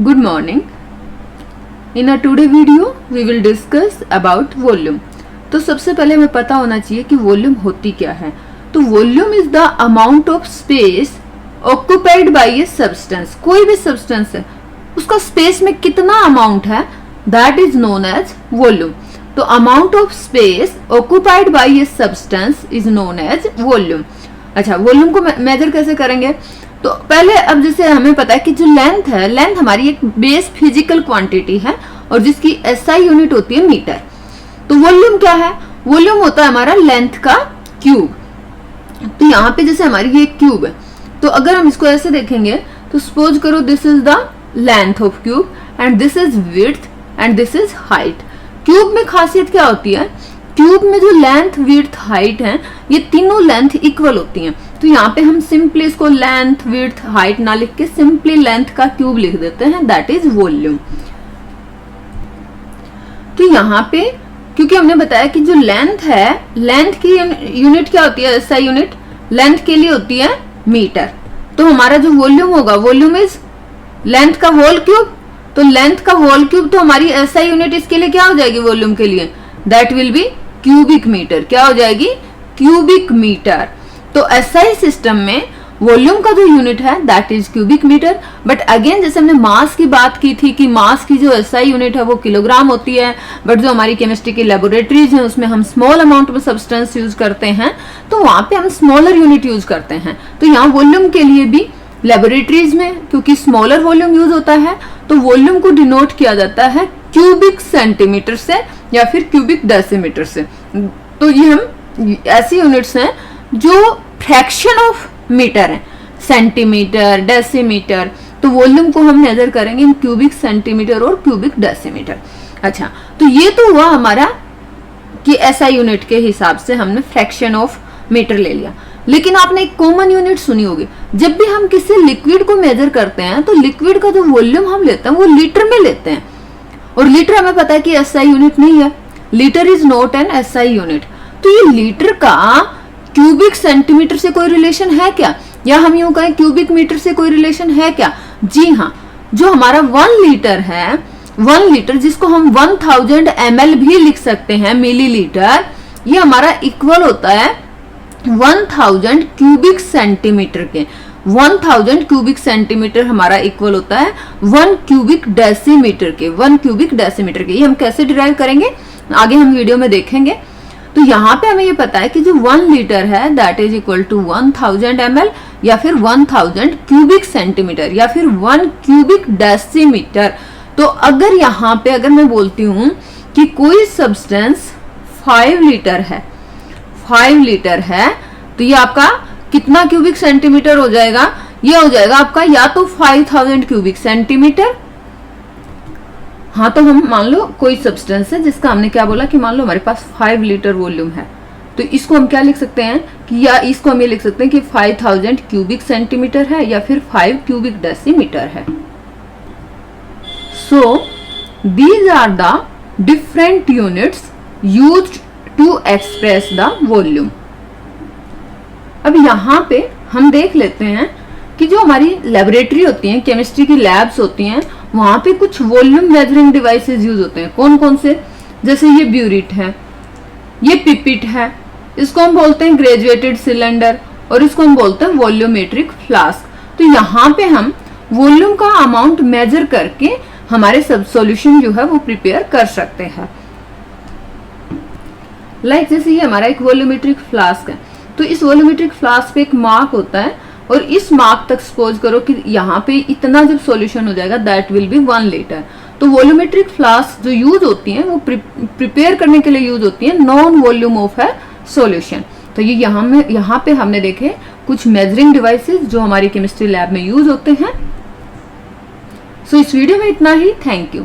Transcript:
Good morning. In our today video, we will discuss about volume. तो सबसे पहले हमें पता होना चाहिए कि वॉल्यूम होती क्या है. तो volume is the amount of space occupied by a substance. कोई भी सब्सटेंस है उसका स्पेस में कितना अमाउंट है, that is known as volume. तो amount of space occupied by a substance is known as volume. अच्छा, वॉल्यूम को मेजर कैसे करेंगे? तो पहले अब जैसे हमें पता है कि जो लेंथ है, लेंथ हमारी एक बेस फिजिकल क्वांटिटी है और जिसकी एसआई यूनिट होती है मीटर. तो वॉल्यूम क्या है? वॉल्यूम होता है हमारा लेंथ का क्यूब. तो यहाँ पे जैसे हमारी ये क्यूब है, तो अगर हम इसको ऐसे देखेंगे तो सपोज करो this is the length of cube and this is width and this is height. Cube में खासियत क्या होती है? क्यूब में जो लेंथ, विड्थ, हाइट है, ये तीनों लेंथ इक्वल होती हैं. तो यहाँ पे हम सिंपली इसको लेंथ, विड्थ, हाइट ना लिख के सिंपली लेंथ का क्यूब लिख देते हैं, दैट इज वॉल्यूम. तो यहाँ पे क्योंकि हमने बताया कि जो लेंथ है, लेंथ की यूनिट क्या होती है? एसआई यूनिट लेंथ के लिए होती है मीटर. तो हमारा जो वॉल्यूम होगा, वॉल्यूम इज लेंथ का होल क्यूब. तो लेंथ का होल क्यूब, तो हमारी एसआई यूनिट इसके लिए क्या हो जाएगी वॉल्यूम के लिए? That will be cubic metre. क्या हो जाएगी? Cubic metre. तो एसआई सिस्टम में वॉल्यूम का जो यूनिट है that is cubic metre. But again जैसे हमने मास की बात की थी कि मास की जो एसआई यूनिट है वो किलोग्राम होती है, बट जो हमारी केमिस्ट्री की लेबोरेटरीज है उसमें हम स्मॉल अमाउंट में सब्सटेंस यूज करते हैं, तो वहां पे हम स्मॉलर यूनिट यूज करते हैं. तो यहाँ वॉल्यूम के लिए भी लेबोरेटरीज में क्योंकि स्मॉलर वॉल्यूम यूज होता है, तो वॉल्यूम को डिनोट किया जाता है क्यूबिक सेंटीमीटर से या फिर क्यूबिक डेसीमीटर से. तो ये हम ऐसी यूनिट्स हैं जो फ्रैक्शन ऑफ मीटर है, सेंटीमीटर, डेसीमीटर. तो वॉल्यूम को हम मेजर करेंगे इन क्यूबिक सेंटीमीटर और क्यूबिक डेसीमीटर. अच्छा, तो ये तो हुआ हमारा कि एसआई यूनिट के हिसाब से हमने फ्रैक्शन ऑफ मीटर ले लिया. लेकिन आपने एक कॉमन यूनिट सुनी होगी, जब भी हम किसी लिक्विड को मेजर करते हैं तो लिक्विड का जो वॉल्यूम हम लेते हैं वो लीटर में लेते हैं. और लीटर हमें पता है कि एसआई यूनिट नहीं है. Litre is not an SI unit. तो ये लीटर का क्यूबिक सेंटीमीटर से कोई रिलेशन है क्या, या हम यूं कहें क्यूबिक मीटर से कोई रिलेशन है क्या? जी हाँ. जो हमारा 1 लीटर है, 1 लीटर जिसको हम 1000 ml भी लिख सकते हैं, मिलीलीटर, ये हमारा इक्वल होता है 1000 क्यूबिक सेंटीमीटर के. 1000 क्यूबिक सेंटीमीटर हमारा इक्वल होता है 1 क्यूबिक डेसीमीटर के. 1 क्यूबिक डेसीमीटर के. ये हम कैसे डिराइव करेंगे आगे हम वीडियो में देखेंगे. तो यहाँ पे हमें ये पता है कि जो 1 लीटर है that is equal to 1000 ml या फिर 1000 क्यूबिक सेंटीमीटर या फिर 1 क्यूबिक डेसीमीटर. तो अगर यहाँ पे अगर मैं बोलती हूँ कि कोई सब्सटेंस 5 लीटर है, 5 लीटर है, तो ये आपका कितना क्यूबिक सेंटीमीटर हो जाएगा? ये हो जाएगा आपका या तो 5000 क्यूबिक सेंटीमीटर. हाँ, तो हम मान लो कोई सब्सटेंस है जिसका हमने क्या बोला कि मान लो हमारे पास 5 लीटर वॉल्यूम है, तो इसको हम क्या लिख सकते हैं कि या इसको हम ये लिख सकते हैं कि 5000 क्यूबिक सेंटीमीटर है या फिर 5 क्यूबिक डेसीमीटर है. So these are the different units used to express the volume. अब यहाँ पे हम देख लेते हैं कि जो हमारी लेबोरेटरी होती है, केमिस्ट्री की लैब्स होती हैं, वहां पे कुछ वॉल्यूम मेजरिंग डिवाइसेस यूज होते हैं. कौन कौन से? जैसे ये ब्यूरिट है, ये पिपिट है, इसको हम बोलते हैं ग्रेजुएटेड सिलेंडर, और इसको हम बोलते हैं वॉल्यूमेट्रिक फ्लास्क. तो यहाँ पे हम वॉल्यूम का अमाउंट मेजर करके हमारे सब सॉल्यूशन जो है वो प्रिपेयर कर सकते हैं. लाइक जैसे ये हमारा एक वॉल्यूमेट्रिक फ्लास्क है, तो इस वॉल्यूमेट्रिक फ्लास्क पे एक मार्क होता है और इस मार्क तक सपोज करो कि यहाँ पे इतना जब सॉल्यूशन हो जाएगा दैट विल बी 1 लीटर. तो वॉल्यूमेट्रिक फ्लास्क जो यूज होती हैं वो प्रिपेयर करने के लिए यूज होती है नॉन वॉल्यूम ऑफ है सॉल्यूशन. तो ये यहाँ पे हमने देखे कुछ मेजरिंग डिवाइसेस जो हमारी केमिस्ट्री लैब में यूज होते हैं. सो इस वीडियो में इतना ही. Thank you.